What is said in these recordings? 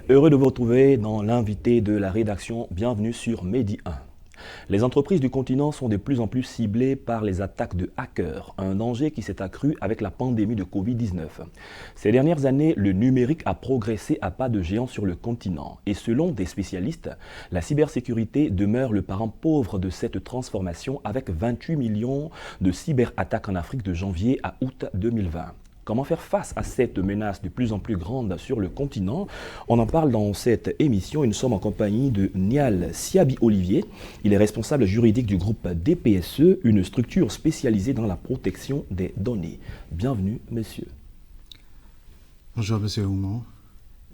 Heureux de vous retrouver dans l'invité de la rédaction. Bienvenue sur Medi 1. Les entreprises du continent sont de plus en plus ciblées par les attaques de hackers, un danger qui s'est accru avec la pandémie de Covid-19. Ces dernières années, le numérique a progressé à pas de géant sur le continent et selon des spécialistes, la cybersécurité demeure le parent pauvre de cette transformation avec 28 millions de cyberattaques en Afrique de janvier à août 2020. Comment faire face à cette menace de plus en plus grande sur le continent? On en parle dans cette émission et nous sommes en compagnie de Nial Siabi-Olivier. Il est responsable juridique du groupe DPSE, une structure spécialisée dans la protection des données. Bienvenue, monsieur. Bonjour, monsieur Oumon,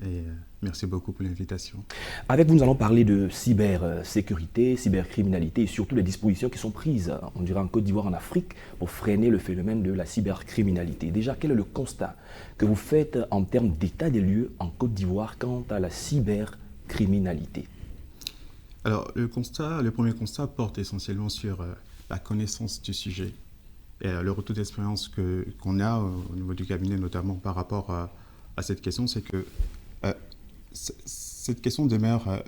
et merci beaucoup pour l'invitation. Avec vous, nous allons parler de cybersécurité, cybercriminalité et surtout les dispositions qui sont prises, on dirait en Côte d'Ivoire, en Afrique, pour freiner le phénomène de la cybercriminalité. Déjà, quel est le constat que vous faites en termes d'état des lieux en Côte d'Ivoire quant à la cybercriminalité? Alors, le premier constat porte essentiellement sur la connaissance du sujet et le retour d'expérience qu'on a au niveau du cabinet, notamment par rapport à cette question, c'est que cette question demeure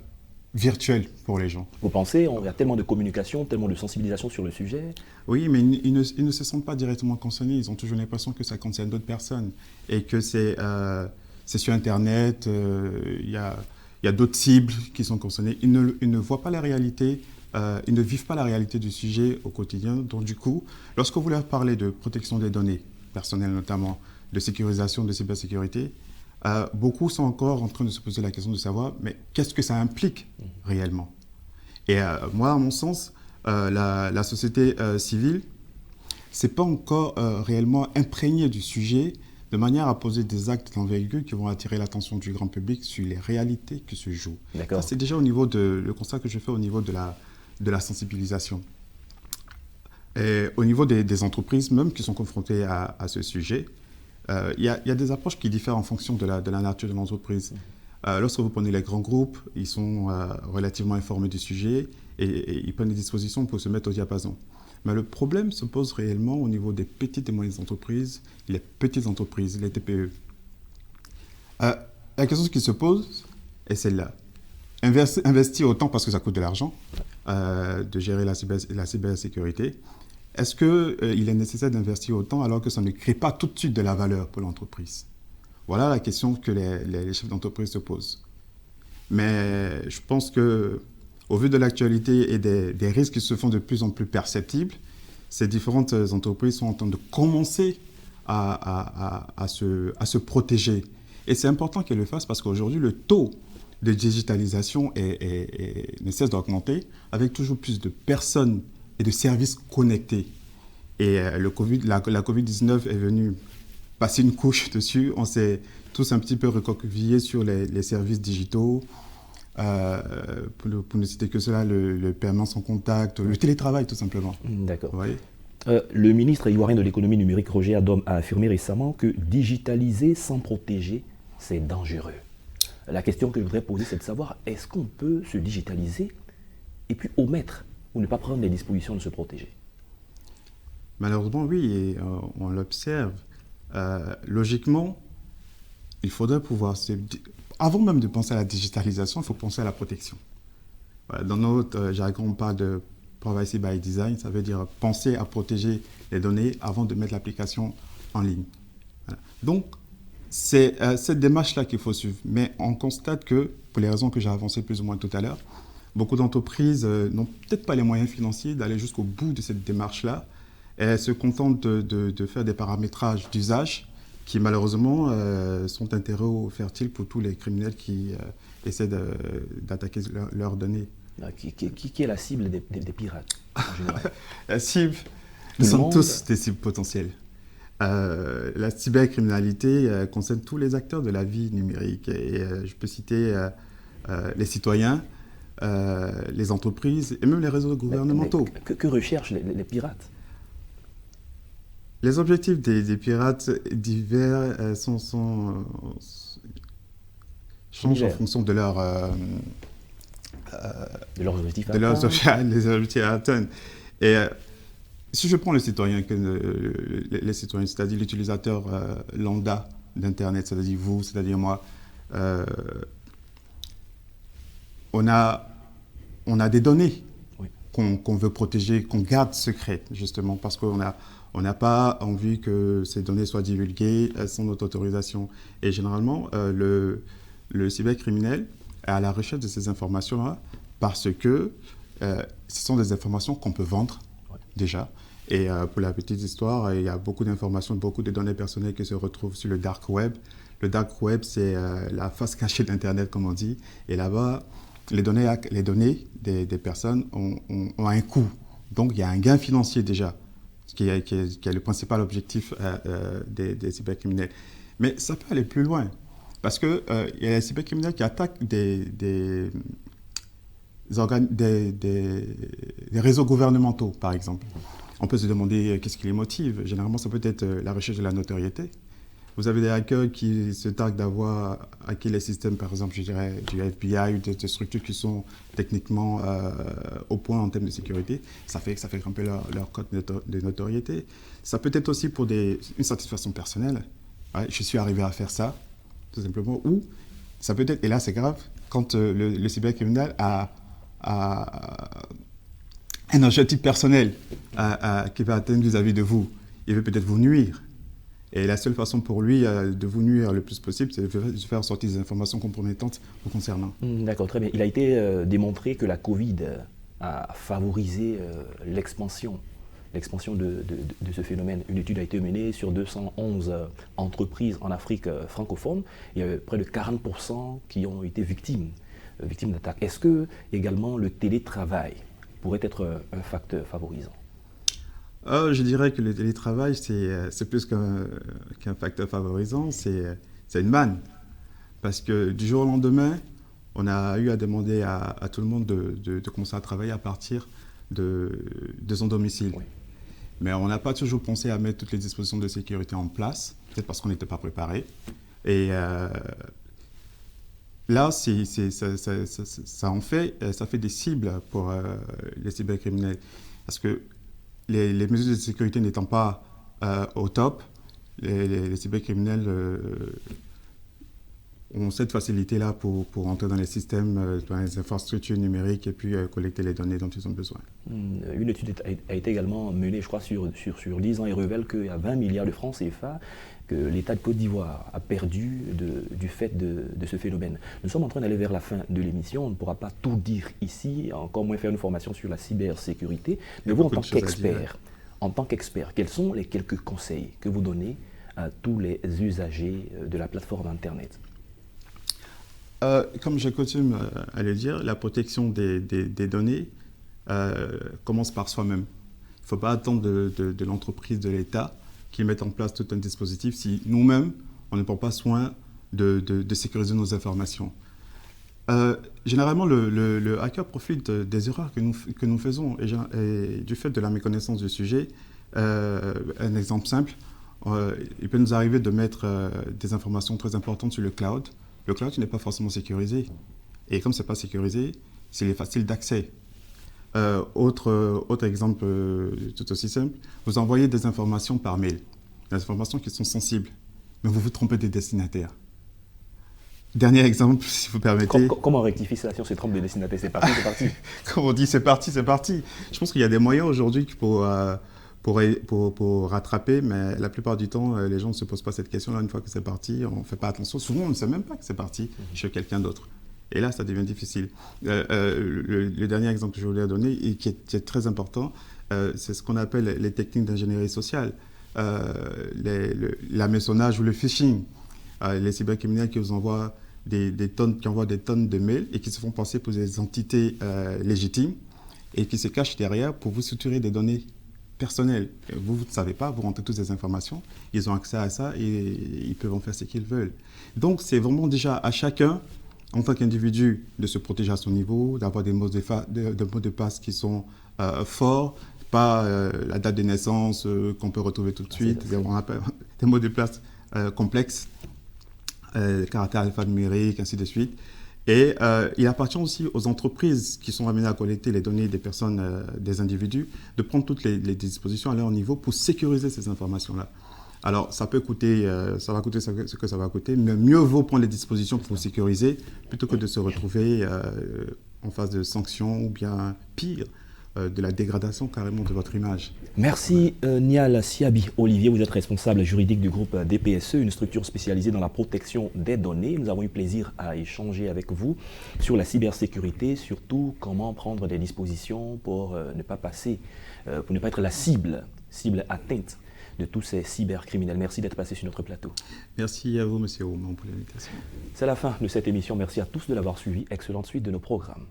virtuelle pour les gens. Vous pensez, il y a tellement de communication, tellement de sensibilisation sur le sujet? Oui, mais ils ne se sentent pas directement concernés. Ils ont toujours l'impression que ça concerne d'autres personnes et que c'est sur Internet, il y a d'autres cibles qui sont concernées. Ils ne voient pas la réalité, ils ne vivent pas la réalité du sujet au quotidien. Donc du coup, lorsque vous leur parlez de protection des données personnelles notamment, de sécurisation, de cybersécurité, beaucoup sont encore en train de se poser la question de savoir, mais qu'est-ce que ça implique réellement? Et moi, à mon sens, la société civile, c'est pas encore réellement imprégnée du sujet de manière à poser des actes d'envergure qui vont attirer l'attention du grand public sur les réalités qui se jouent. Ça, c'est déjà le constat que je fais au niveau de la sensibilisation. Et au niveau des entreprises même qui sont confrontées à ce sujet, il y a des approches qui diffèrent en fonction de la nature de l'entreprise. Lorsque vous prenez les grands groupes, ils sont relativement informés du sujet et ils prennent des dispositions pour se mettre au diapason. Mais le problème se pose réellement au niveau des petites et moyennes entreprises, les petites entreprises, les TPE. La question qui se pose est celle-là. Investir autant parce que ça coûte de l'argent de gérer la cybersécurité. Est-ce qu'il est nécessaire d'investir autant alors que ça ne crée pas tout de suite de la valeur pour l'entreprise? Voilà la question que les chefs d'entreprise se posent. Mais je pense qu'au vu de l'actualité et des risques qui se font de plus en plus perceptibles, ces différentes entreprises sont en train de commencer à se protéger. Et c'est important qu'elles le fassent parce qu'aujourd'hui, le taux de digitalisation ne cesse d'augmenter avec toujours plus de personnes et de services connectés. Et la Covid-19 est venue passer une couche dessus. On s'est tous un petit peu recroquevillés sur les services digitaux. Pour ne citer que cela, le paiement sans contact, le télétravail tout simplement. D'accord. Oui. Le ministre ivoirien de l'économie numérique, Roger Adom, a affirmé récemment que digitaliser sans protéger, c'est dangereux. La question que je voudrais poser, c'est de savoir, est-ce qu'on peut se digitaliser et puis omettre ou ne pas prendre les dispositions de se protéger? Malheureusement, oui, et on l'observe. Logiquement, il faudrait pouvoir avant même de penser à la digitalisation, il faut penser à la protection. Voilà, dans notre jargon, on parle de privacy by design, ça veut dire penser à protéger les données avant de mettre l'application en ligne. Voilà. Donc, c'est cette démarche-là qu'il faut suivre. Mais on constate que, pour les raisons que j'ai avancées plus ou moins tout à l'heure, beaucoup d'entreprises n'ont peut-être pas les moyens financiers d'aller jusqu'au bout de cette démarche-là. Elles se contentent de faire des paramétrages d'usage qui malheureusement sont un terreau fertile pour tous les criminels qui essaient d'attaquer leurs données. Qui est la cible des pirates en général? La cible, nous sommes tous des cibles potentielles. La cybercriminalité concerne tous les acteurs de la vie numérique. Et je peux citer les citoyens, les entreprises et même les réseaux gouvernementaux. Mais que recherchent les pirates? Les objectifs des pirates divers changent en fonction de leurs objectifs les objectifs à atteindre. Et si je prends le citoyen, les citoyens, c'est-à-dire l'utilisateur lambda d'Internet, c'est-à-dire vous, c'est-à-dire moi, on a des données Oui. qu'on veut protéger, qu'on garde secrètes, justement, parce qu'on n'a pas envie que ces données soient divulguées sans notre autorisation. Et généralement, le cybercriminel est à la recherche de ces informations-là parce que ce sont des informations qu'on peut vendre déjà. Et pour la petite histoire, il y a beaucoup d'informations, beaucoup de données personnelles qui se retrouvent sur le dark web. Le dark web, c'est la face cachée d'Internet, comme on dit. Et là-bas, les données des personnes ont un coût. Donc, il y a un gain financier déjà, qui est le principal objectif des cybercriminels. Mais ça peut aller plus loin. Parce qu'il y a les cybercriminels qui attaquent des réseaux gouvernementaux, par exemple. On peut se demander qu'est-ce qui les motive. Généralement, ça peut être la recherche de la notoriété. Vous avez des hackers qui se targuent d'avoir hacké les systèmes, par exemple, je dirais, du FBI ou des structures qui sont techniquement au point en termes de sécurité. Ça fait grimper leur cote de notoriété. Ça peut être aussi pour une satisfaction personnelle. Ouais, je suis arrivé à faire ça, tout simplement. Ou ça peut être, et là c'est grave, quand le cybercriminel a un objectif personnel qui va atteindre vis-à-vis de vous. Il veut peut-être vous nuire. Et la seule façon pour lui de vous nuire le plus possible, c'est de faire sortir des informations compromettantes vous concernant. D'accord, très bien. Il a été démontré que la Covid a favorisé l'expansion de ce phénomène. Une étude a été menée sur 211 entreprises en Afrique francophone. Il y avait près de 40% qui ont été victimes d'attaques. Est-ce que également le télétravail pourrait être un facteur favorisant? Je dirais que le télétravail, c'est plus qu'un facteur favorisant, c'est une manne. Parce que du jour au lendemain, on a eu à demander à tout le monde de commencer à travailler à partir de son domicile. Oui. Mais on n'a pas toujours pensé à mettre toutes les dispositions de sécurité en place, peut-être parce qu'on n'était pas préparé. Et là, ça fait des cibles pour les cybercriminels. Parce que les mesures de sécurité n'étant pas au top, les cybercriminels ont cette facilité-là pour entrer dans les systèmes, dans les infrastructures numériques et puis collecter les données dont ils ont besoin. Une étude a été également menée, je crois, sur 10 ans et révèle qu'il y a 20 milliards de francs CFA que l'État de Côte d'Ivoire a perdu du fait de ce phénomène. Nous sommes en train d'aller vers la fin de l'émission. On ne pourra pas tout dire ici, encore moins faire une formation sur la cybersécurité. Mais vous, en tant qu'expert, quels sont les quelques conseils que vous donnez à tous les usagers de la plateforme Internet? Comme j'ai coutume à le dire, la protection des données commence par soi-même. Il ne faut pas attendre de l'entreprise, de l'État, qu'ils mettent en place tout un dispositif si nous-mêmes, on ne prend pas soin de sécuriser nos informations. Généralement, le hacker profite des erreurs que nous faisons et du fait de la méconnaissance du sujet. Un exemple simple, il peut nous arriver de mettre des informations très importantes sur le cloud. Le cloud n'est pas forcément sécurisé. Et comme ce n'est pas sécurisé, c'est facile d'accès. Autre exemple tout aussi simple, vous envoyez des informations par mail, des informations qui sont sensibles, mais vous vous trompez des destinataires. Dernier exemple, si vous permettez. Comment rectifier ça si on se trompe des destinataires? C'est parti, c'est parti. Comme on dit, c'est parti, c'est parti. Je pense qu'il y a des moyens aujourd'hui pour rattraper, mais la plupart du temps, les gens ne se posent pas cette question-là. Une fois que c'est parti, on ne fait pas attention. Souvent, on ne sait même pas que c'est parti chez quelqu'un d'autre. Et là, ça devient difficile. Le dernier exemple que je voulais donner, et qui est très important, c'est ce qu'on appelle les techniques d'ingénierie sociale. L'hameçonnage ou le phishing. Les cybercriminels qui vous envoient des tonnes de mails et qui se font passer pour des entités légitimes et qui se cachent derrière pour vous soutirer des données personnelles. Vous ne savez pas, vous rentrez toutes ces informations, ils ont accès à ça et ils peuvent en faire ce qu'ils veulent. Donc, c'est vraiment déjà à chacun, en tant qu'individu, de se protéger à son niveau, d'avoir des mots de passe qui sont forts, pas la date de naissance qu'on peut retrouver tout de suite, des mots de passe complexes, caractère alphanumérique, ainsi de suite. Et il appartient aussi aux entreprises qui sont amenées à collecter les données des personnes, des individus, de prendre toutes les dispositions à leur niveau pour sécuriser ces informations-là. Alors, ça peut coûter, ça va coûter ce que ça va coûter, mais mieux vaut prendre les dispositions pour vous sécuriser plutôt que de se retrouver en face de sanctions ou bien pire, de la dégradation carrément de votre image. Merci Nial Siabi. Olivier, vous êtes responsable juridique du groupe DPSE, une structure spécialisée dans la protection des données. Nous avons eu plaisir à échanger avec vous sur la cybersécurité, surtout comment prendre des dispositions pour ne pas être la cible atteinte de tous ces cybercriminels. Merci d'être passé sur notre plateau. Merci à vous, Monsieur Ouman, pour l'invitation. C'est la fin de cette émission. Merci à tous de l'avoir suivi. Excellente suite de nos programmes.